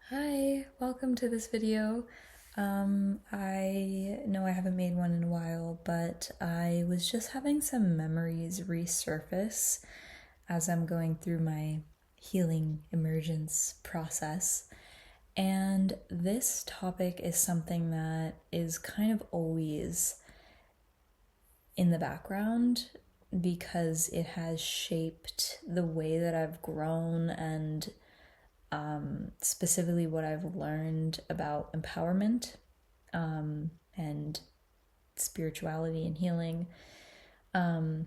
Hi, welcome to this video. I know I haven't made one in a while, but I was just having some memories resurface as I'm going through my healing emergence process. And this topic is something that is kind of always in the background because it has shaped the way that I've grown and specifically what I've learned about empowerment and spirituality and healing. And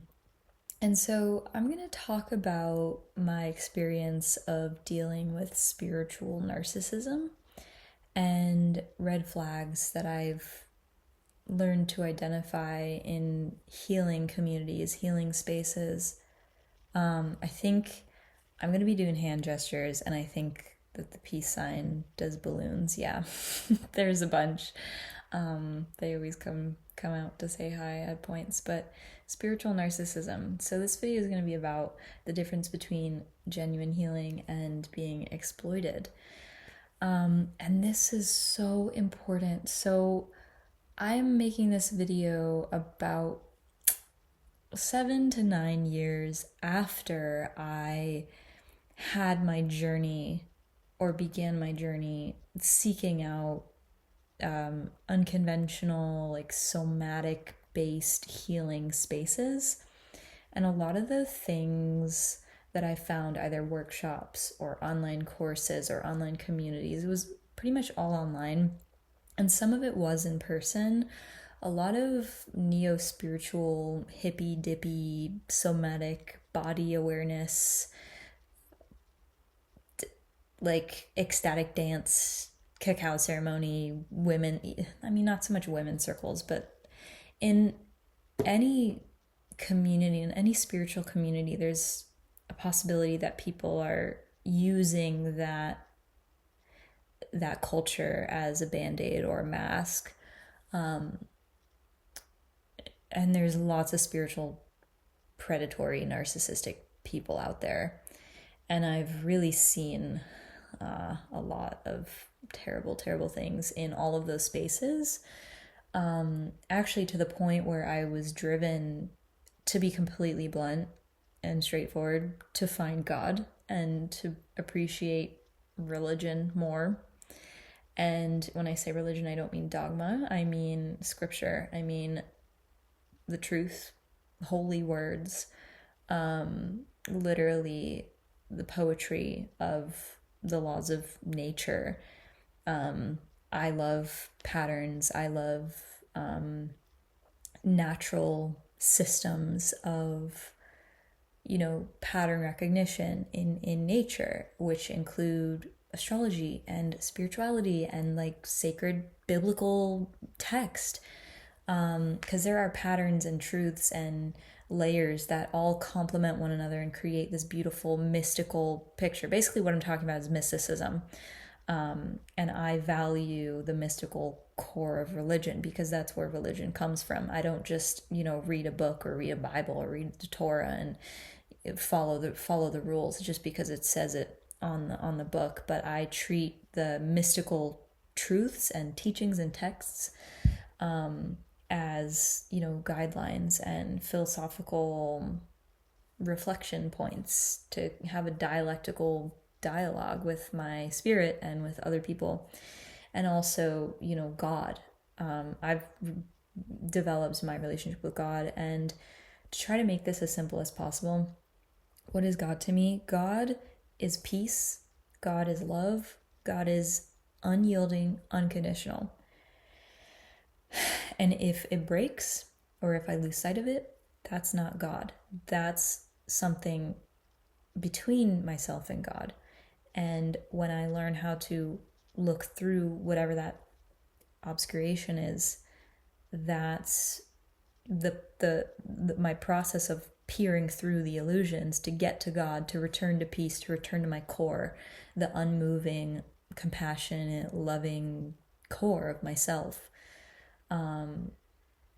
so I'm going to talk about my experience of dealing with spiritual narcissism and red flags that I've learned to identify in healing communities, healing spaces. I think I'm going to be doing hand gestures, and I think that the peace sign does balloons. Yeah, there's a bunch. They always come out to say hi at points, but spiritual narcissism. So this video is going to be about the difference between genuine healing and being exploited. And this is so important. So I'm making this video about 7 to 9 years after I had my journey or began my journey seeking out unconventional, like somatic based healing spaces. And a lot of the things that I found, either workshops or online courses or online communities, it was pretty much all online. And some of it was in person. A lot of neo-spiritual, hippy-dippy, somatic body awareness, like ecstatic dance, cacao ceremony, women, not so much women's circles, but in any community, in any spiritual community, there's a possibility that people are using that culture as a band-aid or a mask. And there's lots of spiritual, predatory, narcissistic people out there. And I've really seen a lot of terrible, terrible things in all of those spaces. Actually, to the point where I was driven, to be completely blunt and straightforward, to find God and to appreciate religion more. And when I say religion, I don't mean dogma. I mean scripture. I mean the truth, holy words, literally the poetry of the laws of nature. I love patterns. I love natural systems of, pattern recognition in nature, which include astrology and spirituality and like sacred biblical text. Because there are patterns and truths and layers that all complement one another and create this beautiful mystical picture. Basically, what I'm talking about is mysticism. And I value the mystical core of religion because that's where religion comes from. I don't just, read a book or read a Bible or read the Torah and follow the rules just because it says it on the book, but I treat the mystical truths and teachings and texts as, guidelines and philosophical reflection points to have a dialectical dialogue with my spirit and with other people. And also, God. I've developed my relationship with God, and to try to make this as simple as possible, what is God to me? God is peace. God is love. God is unyielding, unconditional. And if it breaks, or if I lose sight of it, that's not God. That's something between myself and God. And when I learn how to look through whatever that obscuration is, that's my process of peering through the illusions to get to God, to return to peace, to return to my core, the unmoving, compassionate, loving core of myself.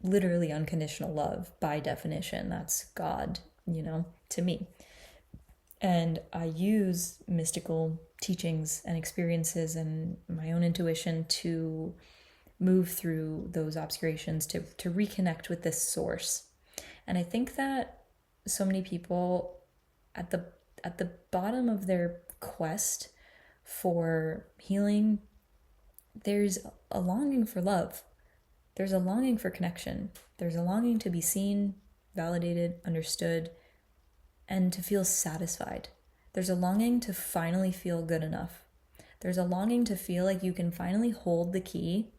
Literally unconditional love, by definition. That's God, to me. And I use mystical teachings and experiences and my own intuition to move through those obscurations, to reconnect with this source. And I think that so many people at the bottom of their quest for healing, there's a longing for love. There's a longing for connection. There's a longing to be seen, validated, understood, and to feel satisfied. There's a longing to finally feel good enough. There's a longing to feel like you can finally hold the key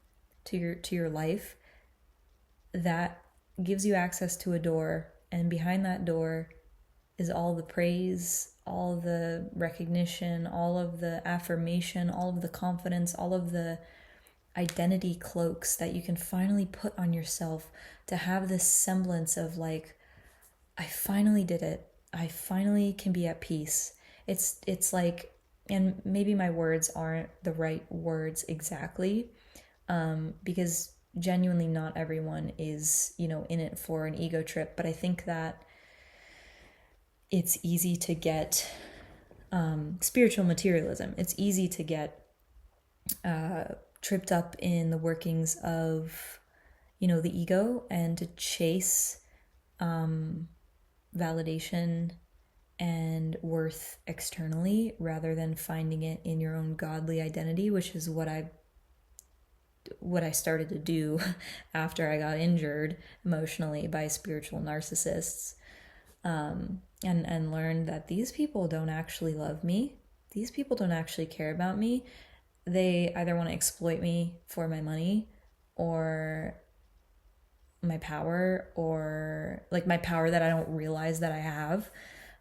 to your life that gives you access to a door, and behind that door is all the praise, all the recognition, all of the affirmation, all of the confidence, all of the identity cloaks that you can finally put on yourself to have this semblance of like, I finally did it. I finally can be at peace. It's like, and maybe my words aren't the right words exactly, because genuinely not everyone is, in it for an ego trip. But I think that it's easy to get spiritual materialism. It's easy to get tripped up in the workings of, the ego, and to chase validation and worth externally rather than finding it in your own godly identity, which is what I started to do after I got injured emotionally by spiritual narcissists, and learned that these people don't actually love me. These people don't actually care about me. They either want to exploit me for my money or my power, or like my power that I don't realize that I have.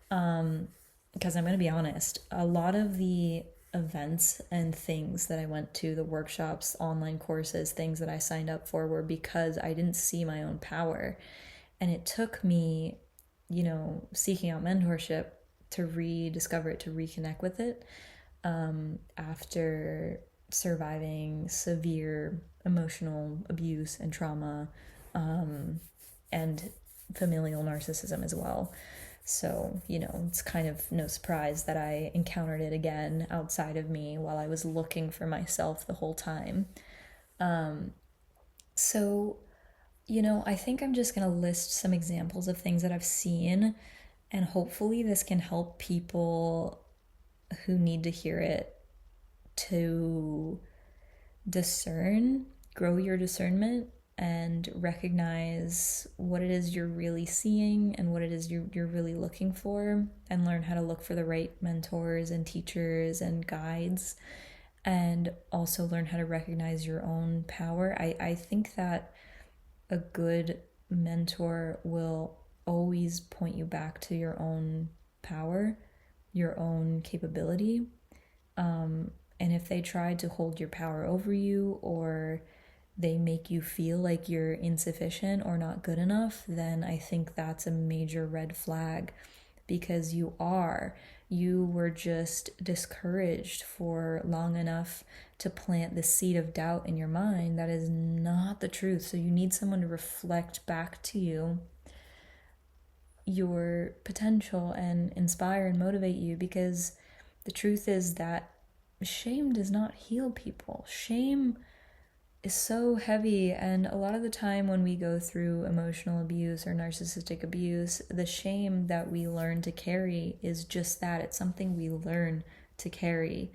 Because I'm going to be honest, a lot of the events and things that I went to, the workshops, online courses, things that I signed up for, were because I didn't see my own power. And it took me, seeking out mentorship to rediscover it, to reconnect with it, after surviving severe emotional abuse and trauma, and familial narcissism as well. So, it's kind of no surprise that I encountered it again outside of me while I was looking for myself the whole time. So, I think I'm just going to list some examples of things that I've seen, and hopefully this can help people who need to hear it to discern, grow your discernment, and recognize what it is you're really seeing and what it is you're really looking for, and learn how to look for the right mentors and teachers and guides, and also learn how to recognize your own power. I think that a good mentor will always point you back to your own power, your own capability. And if they try to hold your power over you, or they make you feel like you're insufficient or not good enough, then I think that's a major red flag, because you were just discouraged for long enough to plant the seed of doubt in your mind that is not the truth. So you need someone to reflect back to you your potential and inspire and motivate you, because the truth is that shame does not heal people. Shame is so heavy, and a lot of the time when we go through emotional abuse or narcissistic abuse, the shame that we learn to carry is just that. It's something we learn to carry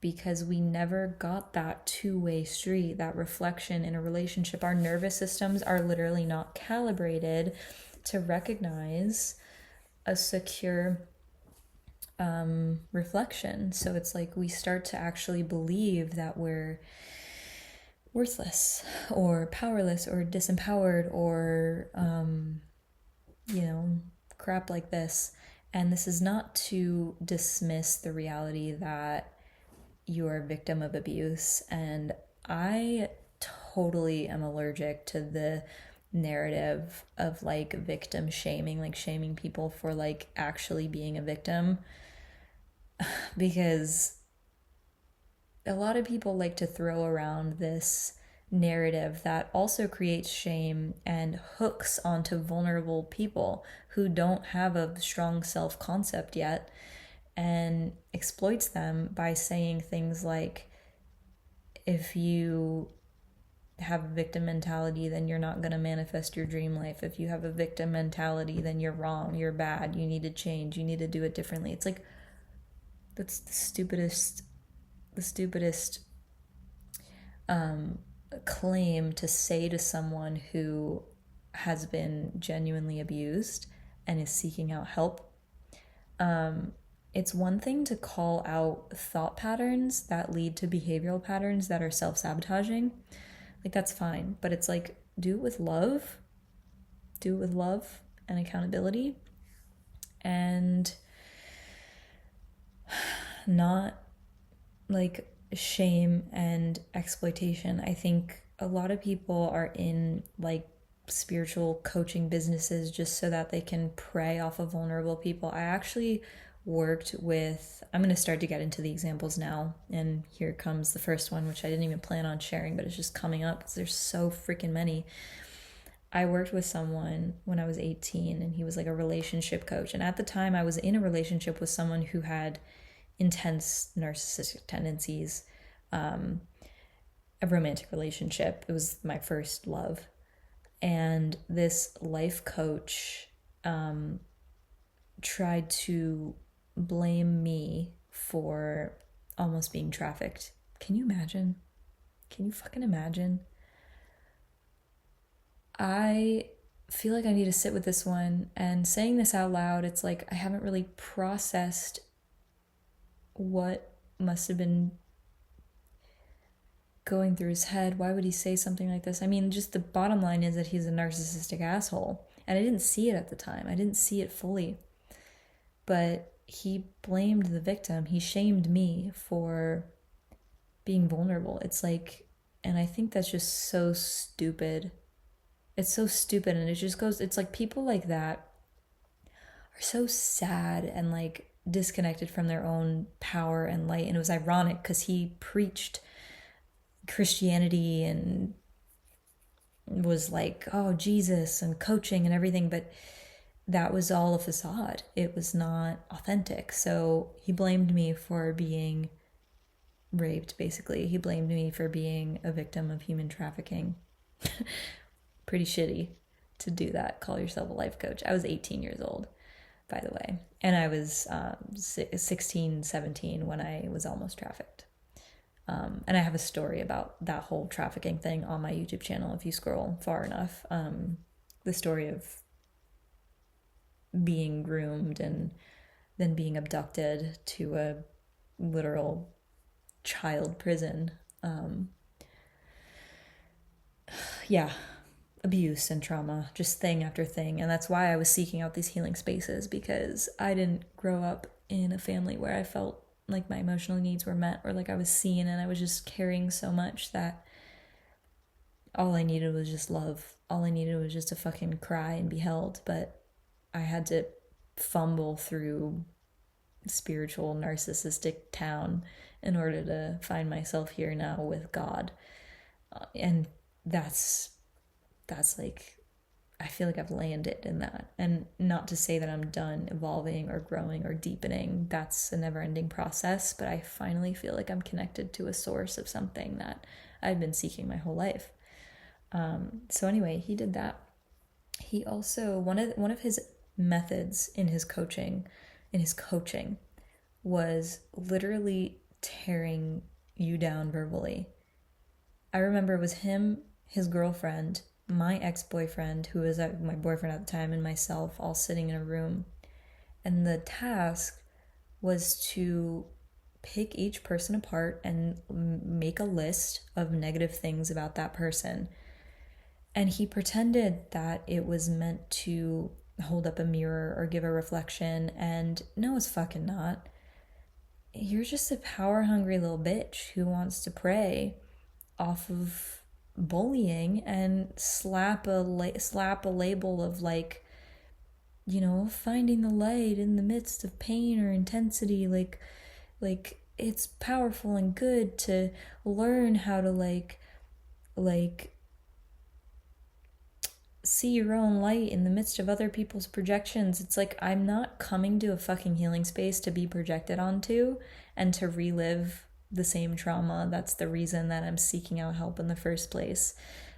because we never got that two-way street, that reflection in a relationship. Our nervous systems are literally not calibrated to recognize a secure reflection. So it's like we start to actually believe that we're worthless or powerless or disempowered or, crap like this. And this is not to dismiss the reality that you are a victim of abuse. And I totally am allergic to the narrative of like victim shaming, like shaming people for like actually being a victim, because a lot of people like to throw around this narrative that also creates shame and hooks onto vulnerable people who don't have a strong self-concept yet. and exploits them by saying things like, if you have a victim mentality, then you're not going to manifest your dream life. If you have a victim mentality, then you're wrong, you're bad, you need to change, you need to do it differently. It's like, that's the stupidest claim to say to someone who has been genuinely abused and is seeking out help. It's one thing to call out thought patterns that lead to behavioral patterns that are self-sabotaging. Like, that's fine, but it's like, do it with love and accountability, and not like shame and exploitation. I think a lot of people are in like spiritual coaching businesses just so that they can prey off of vulnerable people. I actually worked with, I'm going to start to get into the examples now, and here comes the first one, which I didn't even plan on sharing, but it's just coming up because there's so freaking many. I worked with someone when I was 18, and he was like a relationship coach, and at the time I was in a relationship with someone who had intense narcissistic tendencies, a romantic relationship. It was my first love, and this life coach tried to blame me for almost being trafficked. Can you imagine? Can you fucking imagine? I feel like I need to sit with this one, and saying this out loud, it's like I haven't really processed what must have been going through his head. Why would he say something like this? I mean, just the bottom line is that he's a narcissistic asshole, and I didn't see it at the time. I didn't see it fully. But he blamed the victim. He shamed me for being vulnerable. It's like, and I think that's just so stupid. It's so stupid, and it just goes, it's like people like that are so sad and like disconnected from their own power and light. And it was ironic because he preached Christianity and was like, oh, Jesus and coaching and everything, but that was all a facade. It was not authentic. So he blamed me for being raped, basically. He blamed me for being a victim of human trafficking. Pretty shitty to do that. Call yourself a life coach. I was 18 years old, by the way. And I was 16, 17 when I was almost trafficked. And I have a story about that whole trafficking thing on my YouTube channel if you scroll far enough. The story of being groomed and then being abducted to a literal child prison. Yeah, abuse and trauma, just thing after thing. And that's why I was seeking out these healing spaces, because I didn't grow up in a family where I felt like my emotional needs were met or like I was seen, and I was just carrying so much that all I needed was just love. All I needed was just to fucking cry and be held. But I had to fumble through spiritual narcissistic town in order to find myself here now with God. And that's like, I feel like I've landed in that. And not to say that I'm done evolving or growing or deepening. That's a never-ending process, but I finally feel like I'm connected to a source of something that I've been seeking my whole life. So anyway, he did that. He also, one of his methods in his coaching was literally tearing you down verbally. I remember it was him, his girlfriend, my ex-boyfriend, who was my boyfriend at the time, and myself all sitting in a room. And the task was to pick each person apart and make a list of negative things about that person. And he pretended that it was meant to hold up a mirror or give a reflection, and no, it's fucking not. You're just a power-hungry little bitch who wants to prey off of bullying and slap a label of like, you know, finding the light in the midst of pain or intensity. Like it's powerful and good to learn how to like see your own light in the midst of other people's projections. It's like, I'm not coming to a fucking healing space to be projected onto and to relive the same trauma. That's the reason that I'm seeking out help in the first place.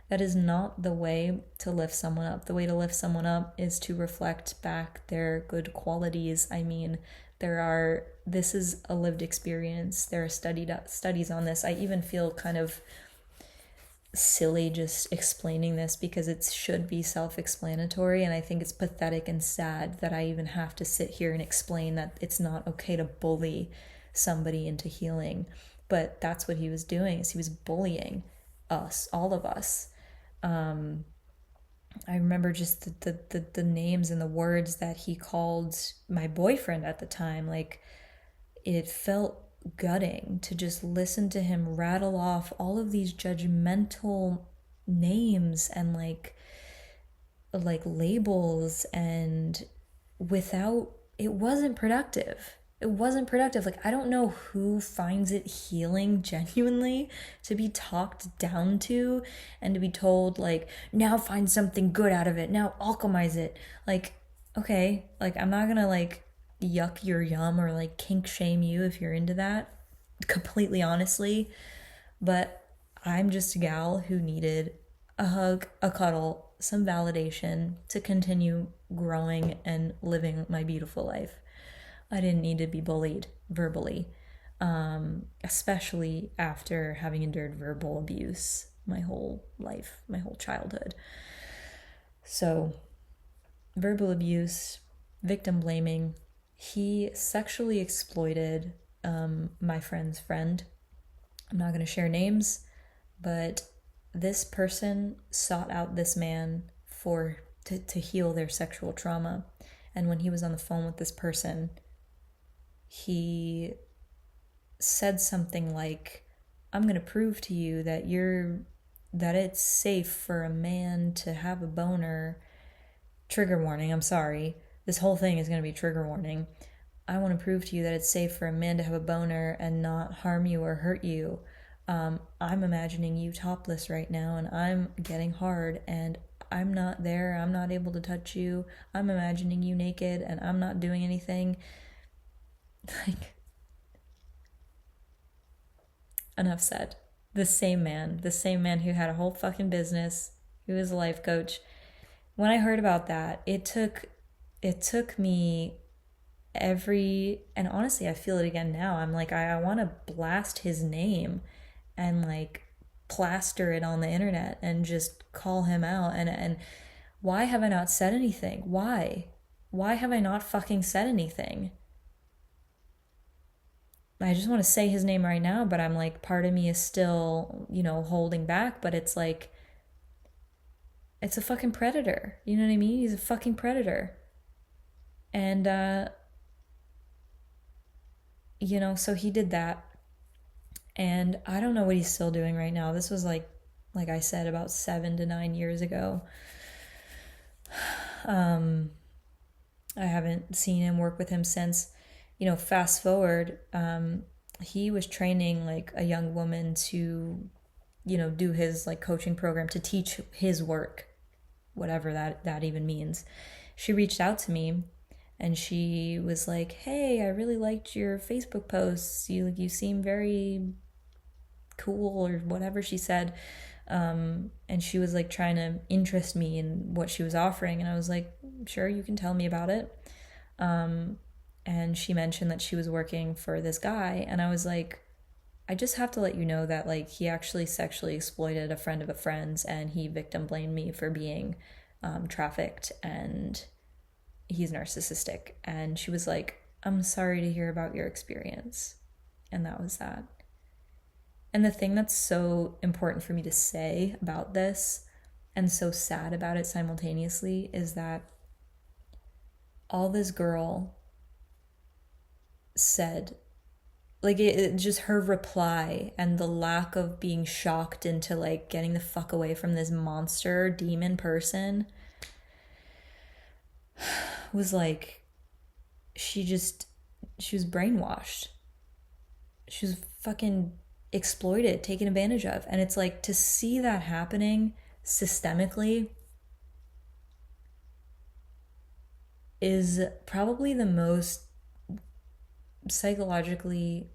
That is not the way to lift someone up. The way to lift someone up is to reflect back their good qualities. I mean, this is a lived experience. There are studies on this. I even feel kind of silly just explaining this because it should be self-explanatory, and I think it's pathetic and sad that I even have to sit here and explain that it's not okay to bully somebody into healing. But that's what he was doing, is he was bullying us, all of us. I remember just the names and the words that he called my boyfriend at the time. Like, it felt gutting to just listen to him rattle off all of these judgmental names and like labels, and it wasn't productive. Like, I don't know who finds it healing genuinely to be talked down to and to be told, like, now find something good out of it, now alchemize it. Like, okay, like, I'm not gonna like yuck your yum or like kink shame you if you're into that, completely honestly, but I'm just a gal who needed a hug, a cuddle, some validation to continue growing and living my beautiful life. I didn't need to be bullied verbally, especially after having endured verbal abuse my whole life, my whole childhood. So, verbal abuse, victim blaming. He sexually exploited my friend's friend. I'm not going to share names, but this person sought out this man to heal their sexual trauma. And when he was on the phone with this person, he said something like, I'm going to prove to you that it's safe for a man to have a boner. Trigger warning, I'm sorry. This whole thing is going to be trigger warning. I want to prove to you that it's safe for a man to have a boner and not harm you or hurt you. I'm imagining you topless right now, and I'm getting hard, and I'm not there. I'm not able to touch you. I'm imagining you naked, and I'm not doing anything. Like, enough said. The same man who had a whole fucking business, who was a life coach. When I heard about that, it took me and honestly, I feel it again now. I'm like, I want to blast his name and like plaster it on the internet and just call him out. And why have I not said anything? Why have I not fucking said anything? I just want to say his name right now, but I'm like, part of me is still, holding back, but it's like, it's a fucking predator. You know what I mean? He's a fucking predator. And, so he did that. And I don't know what he's still doing right now. This was like I said, about 7 to 9 years ago. I haven't seen him, work with him since. Fast forward, he was training like a young woman to, do his like coaching program, to teach his work, whatever that even means. She reached out to me and she was like, hey, I really liked your Facebook posts. You seem very cool, or whatever she said. And she was like trying to interest me in what she was offering. And I was like, sure, you can tell me about it. And she mentioned that she was working for this guy. And I was like, I just have to let you know that like he actually sexually exploited a friend of a friend's, and he victim blamed me for being trafficked, and he's narcissistic. And she was like, I'm sorry to hear about your experience. And that was that. And the thing that's so important for me to say about this, and so sad about it simultaneously, is that all this girl said, like, it just her reply and the lack of being shocked into like getting the fuck away from this monster demon person was like, she was brainwashed. She was fucking exploited, taken advantage of. And it's like, to see that happening systemically is probably the most psychologically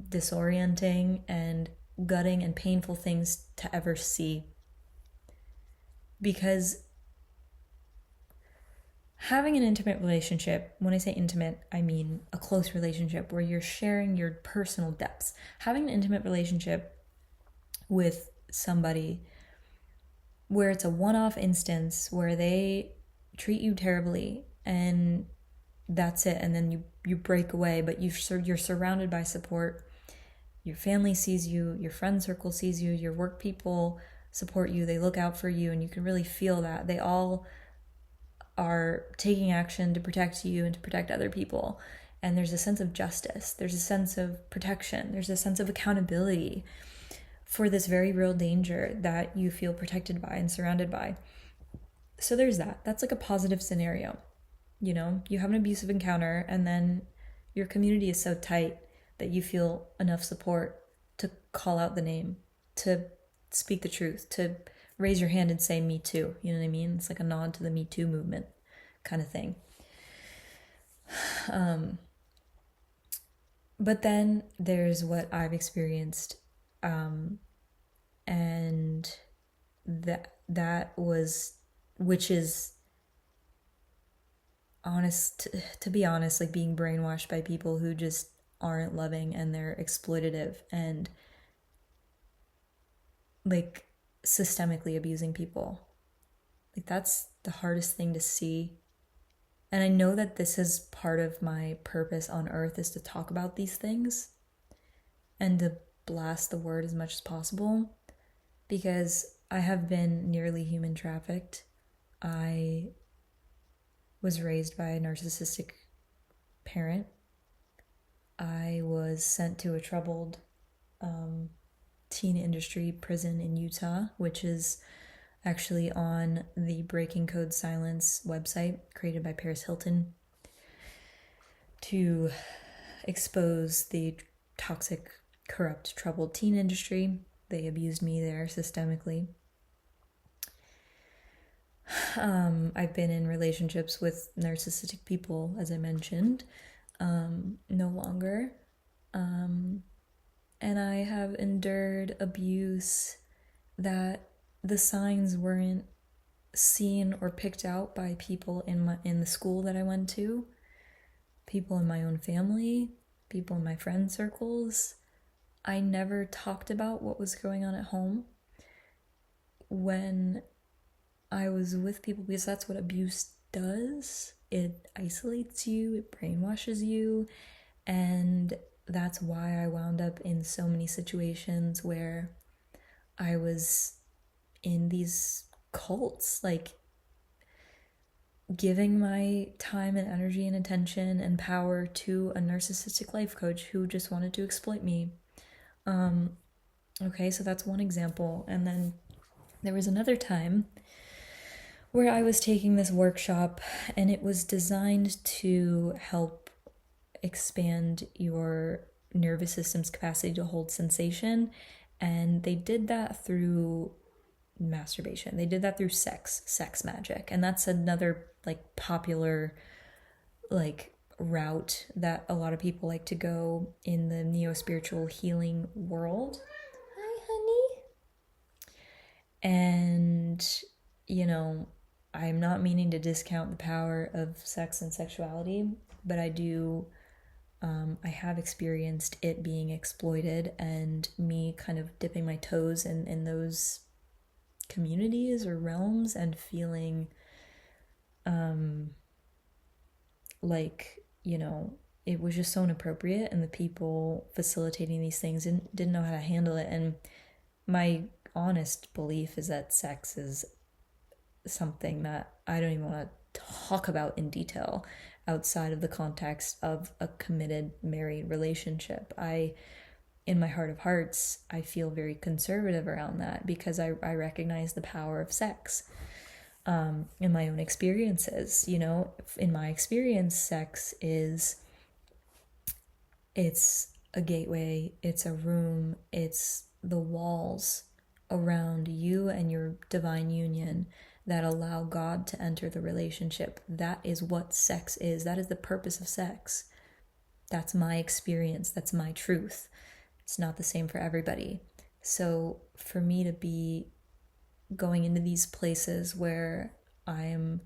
disorienting and gutting and painful things to ever see. Because having an intimate relationship, when I say intimate, I mean a close relationship where you're sharing your personal depths. Having an intimate relationship with somebody where it's a one-off instance where they treat you terribly and that's it, and then you break away, but you're surrounded by support. Your family sees you, your friend circle sees you, your work people support you, they look out for you, and you can really feel that. They all are taking action to protect you and to protect other people. And there's a sense of justice, there's a sense of protection, there's a sense of accountability for this very real danger that you feel protected by and surrounded by. So there's that. That's like a positive scenario. You know, you have an abusive encounter and then your community is so tight that you feel enough support to call out the name, to speak the truth, to raise your hand and say me too. You know what I mean? It's like a nod to the Me Too movement kind of thing. But then there's what I've experienced, and that was, which is honest, to be honest, like being brainwashed by people who just aren't loving and they're exploitative and like systemically abusing people. Like that's the hardest thing to see. And I know that this is part of my purpose on earth, is to talk about these things and to blast the word as much as possible, because I have been nearly human trafficked. I was raised by a narcissistic parent. I was sent to a troubled teen industry prison in Utah, which is actually on the Breaking Code Silence website created by Paris Hilton to expose the toxic, corrupt, troubled teen industry. They abused me there systemically. I've been in relationships with narcissistic people, as I mentioned, no longer. And I have endured abuse that the signs weren't seen or picked out by people in the school that I went to, people in my own family, people in my friend circles. I never talked about what was going on at home when I was with people, because that's what abuse does. It isolates you, it brainwashes you, and that's why I wound up in so many situations where I was in these cults, like giving my time and energy and attention and power to a narcissistic life coach who just wanted to exploit me. Okay, so that's one example. And then there was another time where I was taking this workshop, and it was designed to help expand your nervous system's capacity to hold sensation. And they did that through masturbation. They did that through sex magic. And that's another like popular like route that a lot of people like to go in the neo-spiritual healing world. Hi, honey. And, you know, I'm not meaning to discount the power of sex and sexuality, but I do, I have experienced it being exploited, and me kind of dipping my toes in those communities or realms and feeling like, you know, it was just so inappropriate, and the people facilitating these things didn't know how to handle it. And my honest belief is that sex is something that I don't even want to talk about in detail outside of the context of a committed married relationship. In my heart of hearts, I feel very conservative around that, because I recognize the power of sex in my own experiences. You know, in my experience, sex it's a gateway, it's a room, it's the walls around you and your divine union that allow God to enter the relationship. That is what sex is. That is the purpose of sex. That's my experience. That's my truth. It's not the same for everybody. So for me to be going into these places where I'm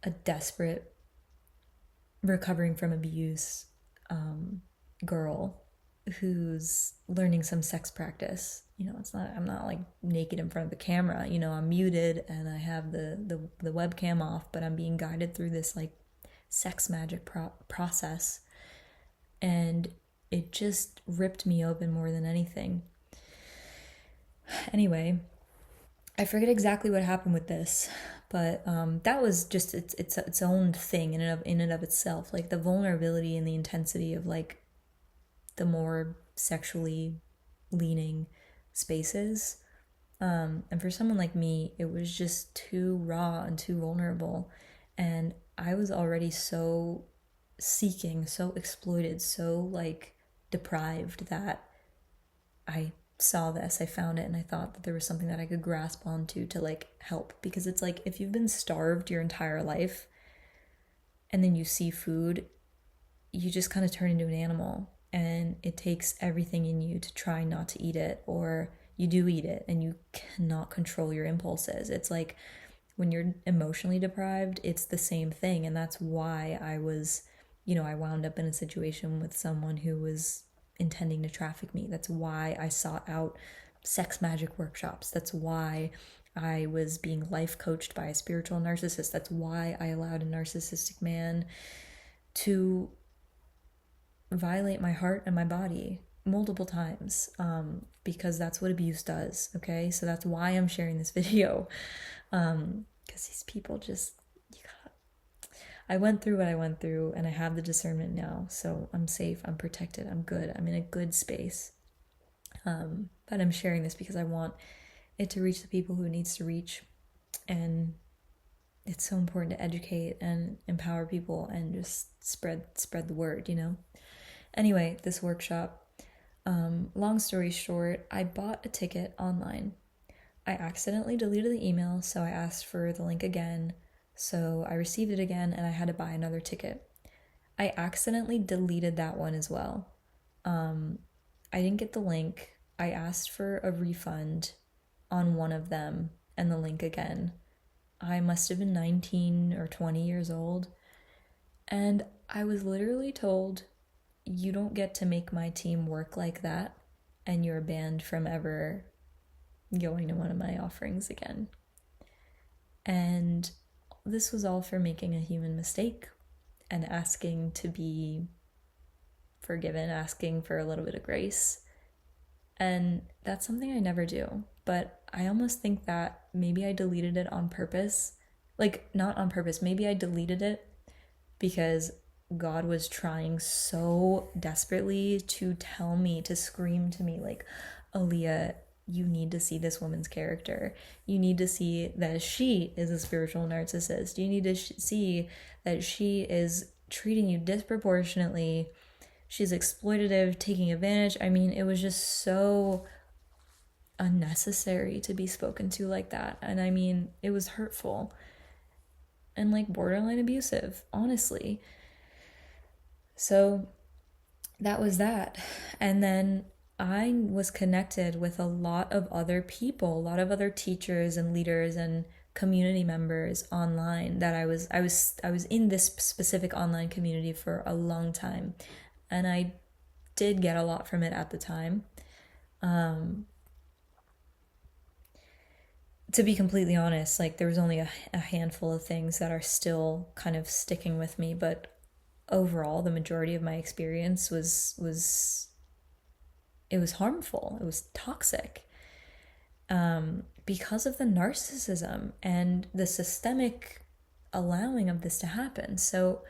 a desperate, recovering from abuse girl who's learning some sex practice, I'm not like naked in front of the camera, I'm muted and I have the webcam off, but I'm being guided through this like sex magic process, and it just ripped me open more than anything. Anyway, I forget exactly what happened with this, but that was just its own thing in and of itself. Like the vulnerability and the intensity of like the more sexually leaning spaces. And for someone like me, it was just too raw and too vulnerable. And I was already so seeking, so exploited, so like deprived that I saw this, I found it, and I thought that there was something that I could grasp onto to like help. Because it's like if you've been starved your entire life and then you see food, you just kind of turn into an animal, and it takes everything in you to try not to eat it, or you do eat it and you cannot control your impulses. It's like when you're emotionally deprived, it's the same thing. And that's why I wound up in a situation with someone who was intending to traffic me. That's why I sought out sex magic workshops. That's why I was being life coached by a spiritual narcissist. That's why I allowed a narcissistic man to violate my heart and my body multiple times, because that's what abuse does. Okay, so that's why I'm sharing this video, because these people just, I went through what I went through, and I have the discernment now, so I'm safe, I'm protected, I'm good, I'm in a good space. But I'm sharing this because I want it to reach the people who it needs to reach, and it's so important to educate and empower people and just spread the word, Anyway, this workshop, long story short, I bought a ticket online. I accidentally deleted the email, so I asked for the link again. So I received it again, and I had to buy another ticket. I accidentally deleted that one as well. I didn't get the link. I asked for a refund on one of them and the link again. I must have been 19 or 20 years old. And I was literally told, you don't get to make my team work like that, and you're banned from ever going to one of my offerings again. And this was all for making a human mistake and asking to be forgiven, asking for a little bit of grace. And that's something I never do. But I almost think that maybe I deleted it on purpose. Like, not on purpose. Maybe I deleted it because God was trying so desperately to tell me, to scream to me, like, Aaliyah, you need to see this woman's character. You need to see that she is a spiritual narcissist. You need to see that she is treating you disproportionately. She's exploitative, taking advantage. I mean, it was just so unnecessary to be spoken to like that. And I mean, it was hurtful and like borderline abusive, honestly. So that was that. And then I was connected with a lot of other people, a lot of other teachers and leaders and community members online that I was in this specific online community for a long time. And I did get a lot from it at the time. To be completely honest, like there was only a handful of things that are still kind of sticking with me, but overall, the majority of my experience was it was harmful. It was toxic, because of the narcissism and the systemic allowing of this to happen. So,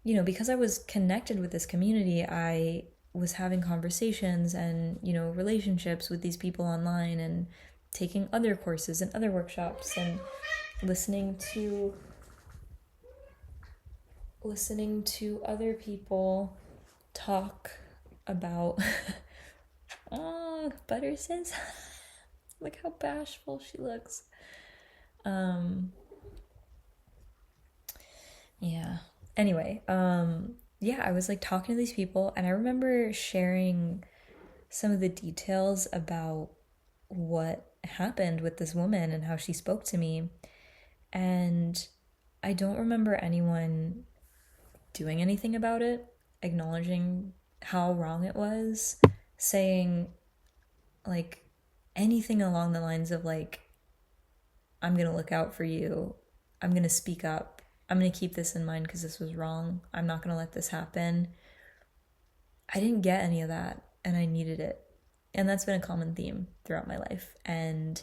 because I was connected with this community, I was having conversations and, relationships with these people online and taking other courses and other workshops and listening to other people talk about oh, Butter says look how bashful she looks. Um, yeah. Anyway, yeah, I was like talking to these people, and I remember sharing some of the details about what happened with this woman and how she spoke to me. And I don't remember anyone doing anything about it, acknowledging how wrong it was, saying like anything along the lines of like, I'm gonna look out for you, I'm gonna speak up, I'm gonna keep this in mind because this was wrong, I'm not gonna let this happen. I didn't get any of that, and I needed it. And that's been a common theme throughout my life. And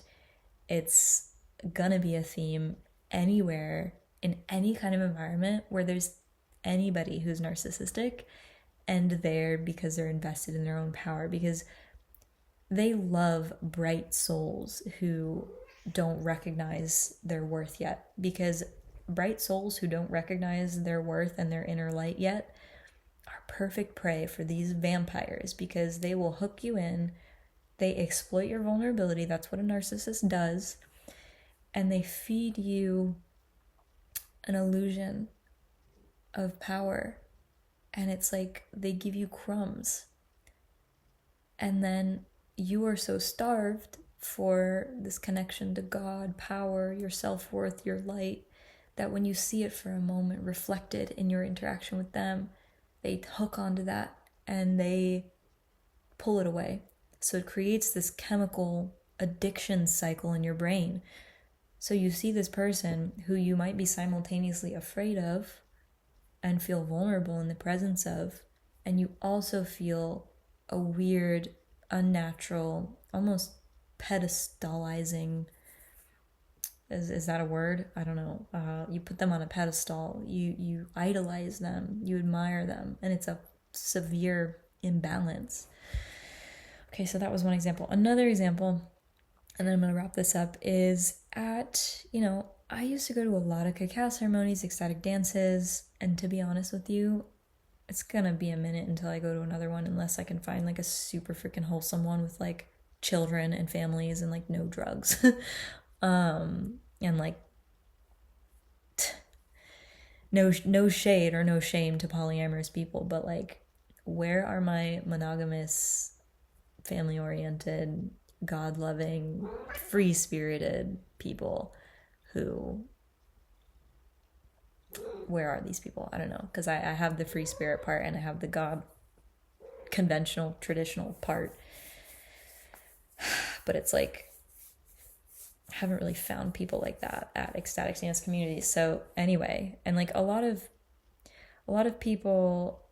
it's gonna be a theme anywhere in any kind of environment where there's anybody who's narcissistic and there because they're invested in their own power, because they love bright souls who don't recognize their worth yet. Because bright souls who don't recognize their worth and their inner light yet are perfect prey for these vampires, because they will hook you in, they exploit your vulnerability, that's what a narcissist does, and they feed you an illusion of power. And it's like they give you crumbs. And then you are so starved for this connection to God, power, your self-worth, your light, that when you see it for a moment reflected in your interaction with them, they hook onto that and they pull it away. So it creates this chemical addiction cycle in your brain. So you see this person who you might be simultaneously afraid of and feel vulnerable in the presence of, and you also feel a weird, unnatural, almost pedestalizing, is that a word? I don't know. You put them on a pedestal, you idolize them, you admire them, and it's a severe imbalance. Okay, so that was one example. Another example, and then I'm going to wrap this up, is I used to go to a lot of cacao ceremonies, ecstatic dances, and to be honest with you, it's going to be a minute until I go to another one, unless I can find like a super freaking wholesome one with like children and families and like no drugs. And like no shade or no shame to polyamorous people, but like, where are my monogamous, family oriented, God loving, free spirited people where are these people? I don't know, because I have the free spirit part and I have the God conventional, traditional part, but it's like, I haven't really found people like that at ecstatic dance communities. So anyway, and like a lot of people,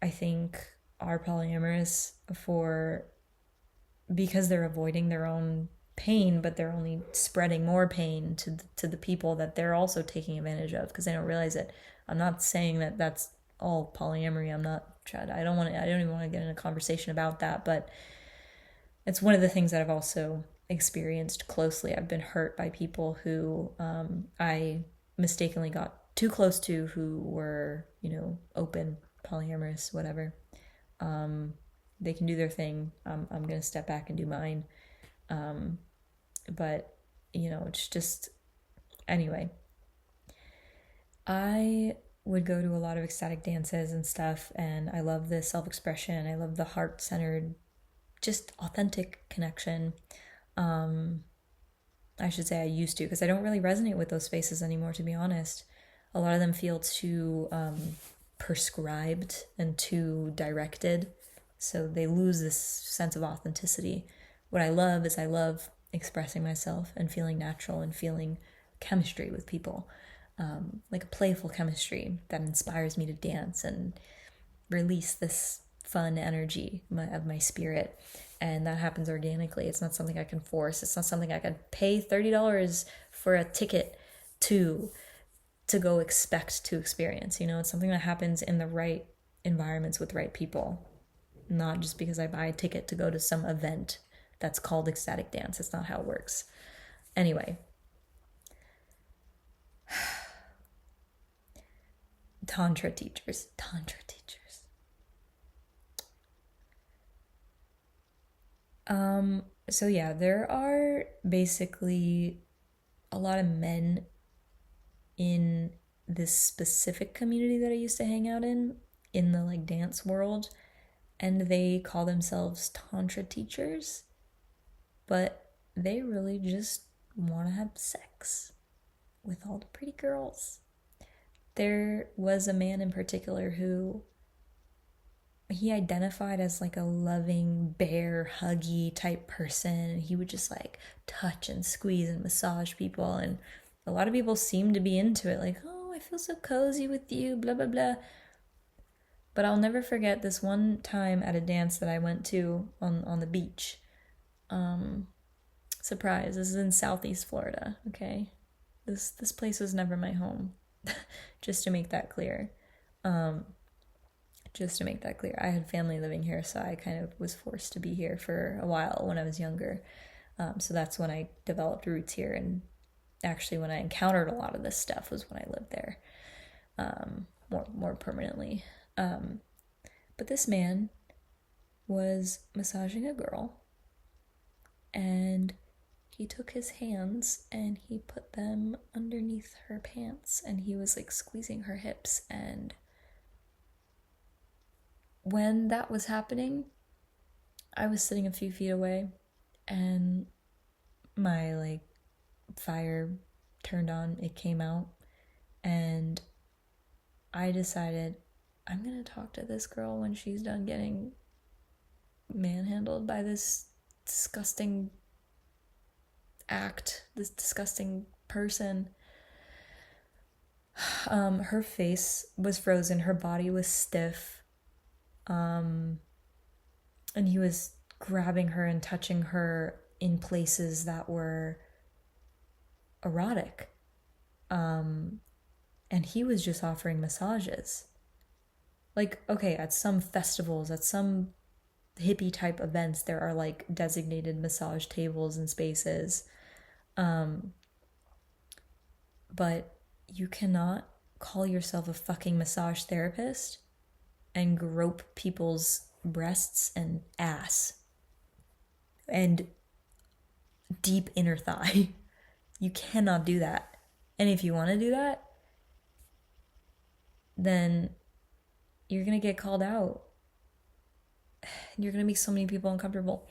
I think, are polyamorous because they're avoiding their own pain, but they're only spreading more pain to the people that they're also taking advantage of, because they don't realize it. I'm not saying that that's all polyamory. I don't even want to get in a conversation about that, but it's one of the things that I've also experienced closely. I've been hurt by people who I mistakenly got too close to, who were, open, polyamorous, whatever. They can do their thing. I'm going to step back and do mine. But, it's just, anyway. I would go to a lot of ecstatic dances and stuff, and I love the self-expression. I love the heart-centered, just authentic connection. I should say I used to, because I don't really resonate with those spaces anymore, to be honest. A lot of them feel too prescribed and too directed, so they lose this sense of authenticity. What I love is I love expressing myself and feeling natural and feeling chemistry with people, like a playful chemistry that inspires me to dance and release this fun energy of my spirit. And that happens organically. It's not something I can force. It's not something I can pay $30 for a ticket to go expect to experience. It's something that happens in the right environments with the right people, not just because I buy a ticket to go to some event that's called ecstatic dance. It's not how it works. Anyway, Tantra teachers. So yeah, there are basically a lot of men in this specific community that I used to hang out in the like dance world, and they call themselves tantra teachers, but they really just want to have sex with all the pretty girls. There was a man in particular who he identified as like a loving, bear, huggy type person. He would just like touch and squeeze and massage people, and a lot of people seemed to be into it, like, oh, I feel so cozy with you, blah, blah, blah. But I'll never forget this one time at a dance that I went to on the beach. Surprise, this is in Southeast Florida, okay? This place was never my home. Just to make that clear. I had family living here, so I kind of was forced to be here for a while when I was younger. So that's when I developed roots here, and actually when I encountered a lot of this stuff was when I lived there, more permanently. But this man was massaging a girl, and he took his hands and he put them underneath her pants, and he was like squeezing her hips. And when that was happening, I was sitting a few feet away, and my like fire turned on, it came out, and I decided I'm gonna talk to this girl when she's done getting manhandled by this disgusting act, this disgusting person. Her face was frozen, her body was stiff, and he was grabbing her and touching her in places that were erotic. And he was just offering massages. Like, okay, at some festivals, at some hippie type events, there are like designated massage tables and spaces. But you cannot call yourself a fucking massage therapist and grope people's breasts and ass and deep inner thigh. You cannot do that. And if you want to do that, then you're going to get called out. You're going to make so many people uncomfortable.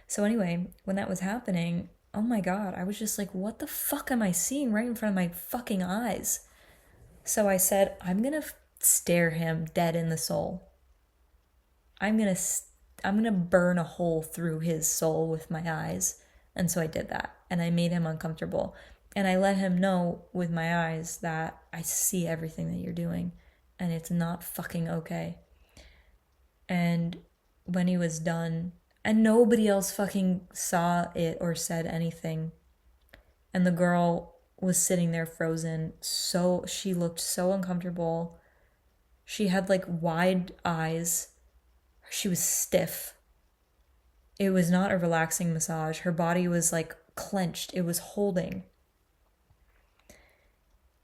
So anyway, when that was happening, oh my God, I was just like, what the fuck am I seeing right in front of my fucking eyes? So I said, I'm going to stare him dead in the soul. I'm going to burn a hole through his soul with my eyes. And so I did that, and I made him uncomfortable. And I let him know with my eyes that I see everything that you're doing, and it's not fucking okay. And when he was done, and nobody else fucking saw it or said anything, and the girl was sitting there frozen, so she looked so uncomfortable. She had like wide eyes. She was stiff. It was not a relaxing massage. Her body was like clenched. It was holding.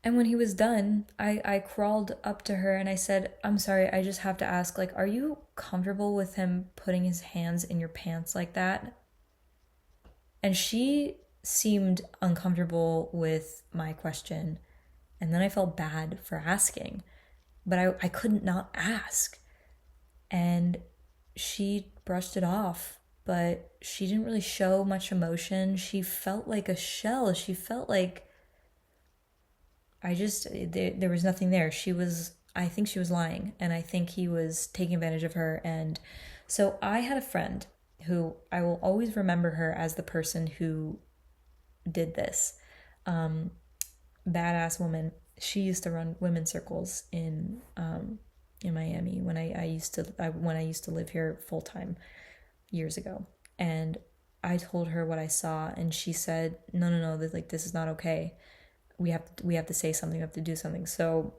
And when he was done, I crawled up to her and I said, I'm sorry, I just have to ask, like, are you comfortable with him putting his hands in your pants like that? And she seemed uncomfortable with my question. And then I felt bad for asking, but I couldn't not ask. And she brushed it off, but she didn't really show much emotion. She felt like a shell. She felt like there was nothing there. I think she was lying, and I think he was taking advantage of her. And so I had a friend who I will always remember her as the person who did this. Badass woman. She used to run women's circles in Miami when I used to live here full time years ago. And I told her what I saw, and she said, no, this is not okay. We have to say something, we have to do something. So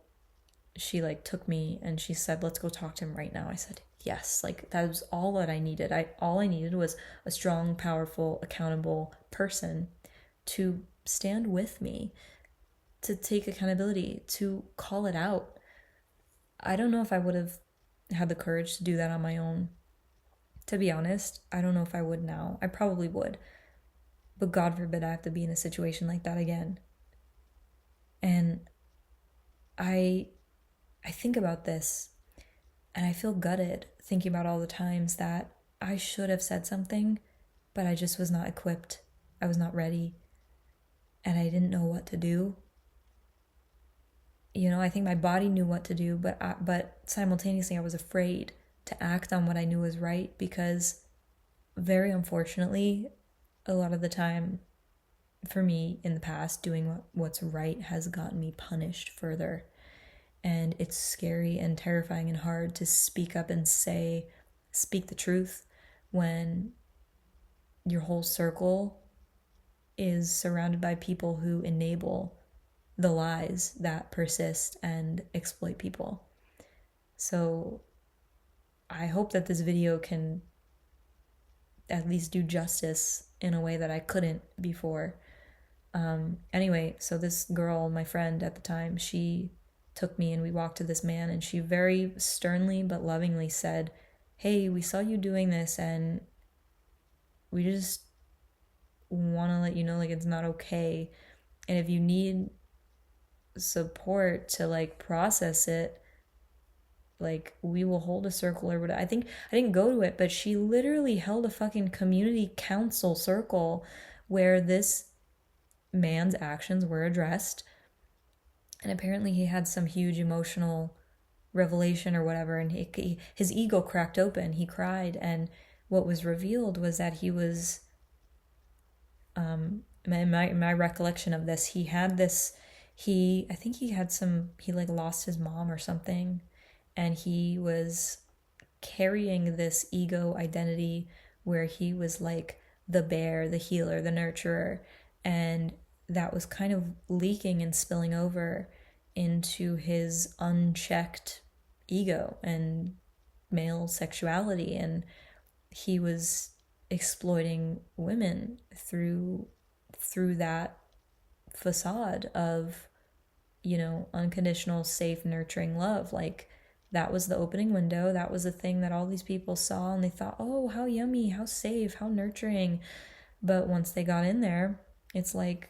she like took me and she said, let's go talk to him right now. I said, yes, like that was all that I needed. All I needed was a strong, powerful, accountable person to stand with me, to take accountability, to call it out. I don't know if I would have had the courage to do that on my own. To be honest, I don't know if I would now. I probably would. But God forbid I have to be in a situation like that again. And I think about this and I feel gutted thinking about all the times that I should have said something, but I just was not equipped. I was not ready. And I didn't know what to do. You know, I think my body knew what to do, but simultaneously I was afraid to act on what I knew was right, because very unfortunately, a lot of the time for me in the past, doing what's right has gotten me punished further. And it's scary and terrifying and hard to speak up and speak the truth when your whole circle is surrounded by people who enable the lies that persist and exploit people. So I hope that this video can at least do justice in a way that I couldn't before. Anyway, so this girl, my friend at the time, she took me and we walked to this man, and she very sternly but lovingly said, "Hey, we saw you doing this and we just want to let you know, like, it's not okay. And if you need support to like process it, like, we will hold a circle or whatever." I think I didn't go to it, but she literally held a fucking community council circle where this man's actions were addressed. And apparently he had some huge emotional revelation or whatever, and his ego cracked open. He cried, and what was revealed was that he was, my recollection of this, he had this, I think he had he like lost his mom or something, and he was carrying this ego identity where he was like the bear, the healer, the nurturer, and that was kind of leaking and spilling over into his unchecked ego and male sexuality, and he was exploiting women through that facade of, you know, unconditional, safe, nurturing love. Like, that was the opening window. That was the thing that all these people saw, and they thought, oh, how yummy, how safe, how nurturing. But once they got in there, it's like,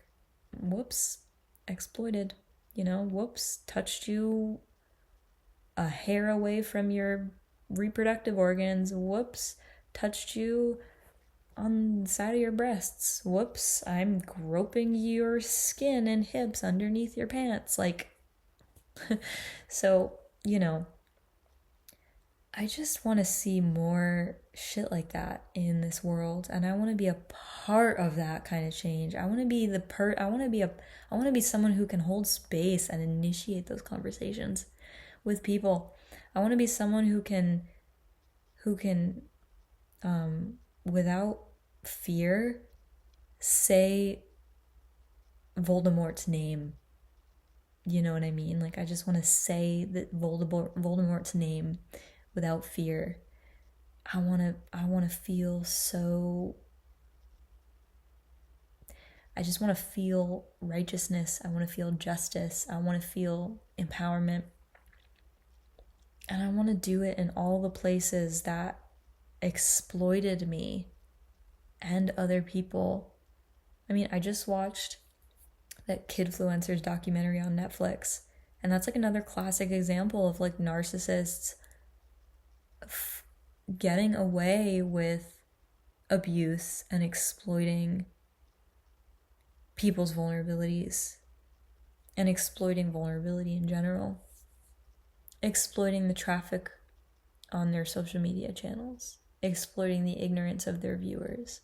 whoops, exploited, you know, whoops, touched you a hair away from your reproductive organs, whoops, touched you on the side of your breasts, whoops, I'm groping your skin and hips underneath your pants, like, so, you know, I just want to see more shit like that in this world, and I want to be a part of that kind of change. I want to be I want to be someone who can hold space and initiate those conversations with people. I want to be someone who can without fear say Voldemort's name. You know what I mean? Like, I just want to say that Voldemort's name without fear. I want to feel so, I just want to feel righteousness. I want to feel justice. I want to feel empowerment. And I want to do it in all the places that exploited me and other people. I mean, I just watched that Kidfluencers documentary on Netflix, and that's like another classic example of like narcissists getting away with abuse and exploiting people's vulnerabilities and exploiting vulnerability in general, exploiting the traffic on their social media channels, exploiting the ignorance of their viewers,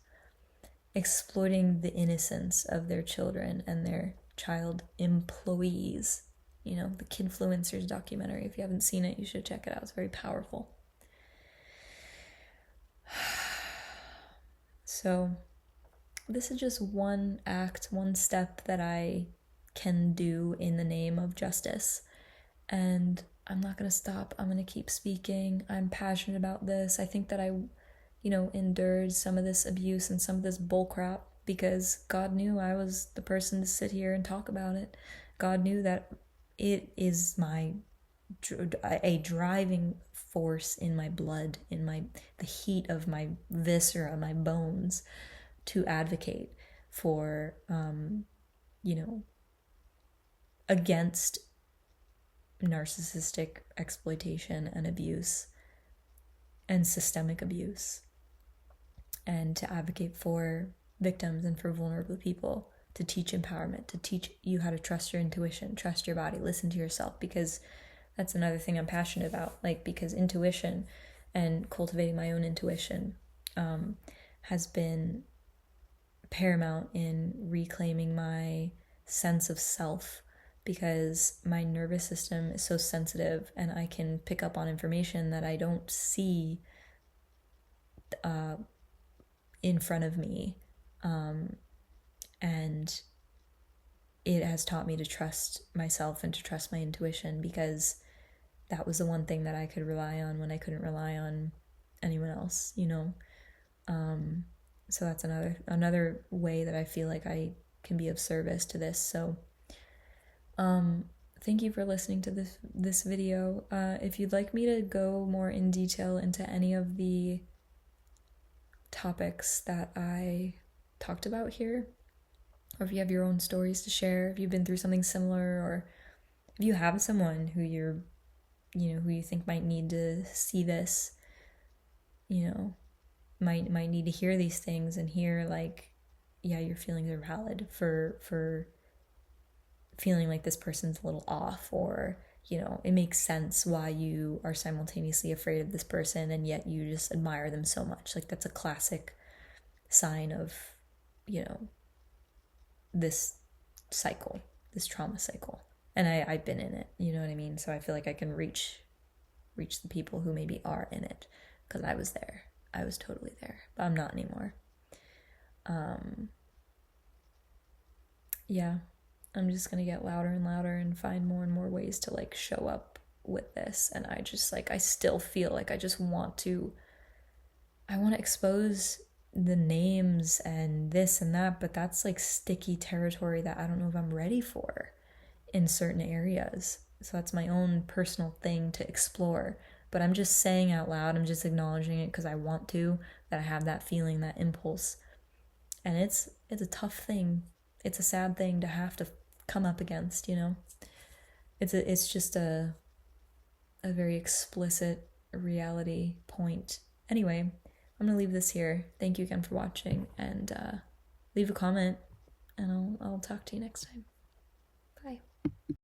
exploiting the innocence of their children and their child employees. You know, the Kidfluencers documentary, if you haven't seen it, you should check it out. It's very powerful. So this is just one act, one step that I can do in the name of justice. And I'm not going to stop. I'm going to keep speaking. I'm passionate about this. I think that I, you know, endured some of this abuse and some of this bullcrap because God knew I was the person to sit here and talk about it. God knew that it is a driving force in my blood, in the heat of my viscera, my bones, to advocate. for, against narcissistic exploitation and abuse and systemic abuse, and to advocate for victims and for vulnerable people, to teach empowerment, to teach you how to trust your intuition, trust your body, listen to yourself, because that's another thing I'm passionate about, because intuition and cultivating my own intuition has been paramount in reclaiming my sense of self, because my nervous system is so sensitive and I can pick up on information that I don't see in front of me. And it has taught me to trust myself and to trust my intuition, because that was the one thing that I could rely on when I couldn't rely on anyone else, So that's another way that I feel like I can be of service to this. So thank you for listening to this video. If you'd like me to go more in detail into any of the topics that I talked about here, or if you have your own stories to share, if you've been through something similar, or if you have someone who who you think might need to see this, might need to hear these things and hear your feelings are valid for feeling like this person's a little off, or it makes sense why you are simultaneously afraid of this person and yet you just admire them so much. That's a classic sign of this cycle, this trauma cycle, and I've been in it, you know what I mean? So I feel like I can reach the people who maybe are in it, because I was there. I was totally there, but I'm not anymore. I'm just gonna get louder and louder and find more and more ways to show up with this. And I just I still feel like I want to expose the names and this and that, but that's sticky territory that I don't know if I'm ready for in certain areas. So that's my own personal thing to explore, but I'm just saying out loud, I'm just acknowledging it because I want to, that I have that feeling, that impulse. And it's a tough thing. It's a sad thing to have to come up against, It's just a very explicit reality point. Anyway, I'm gonna leave this here. Thank you again for watching, and leave a comment, and I'll talk to you next time. Bye.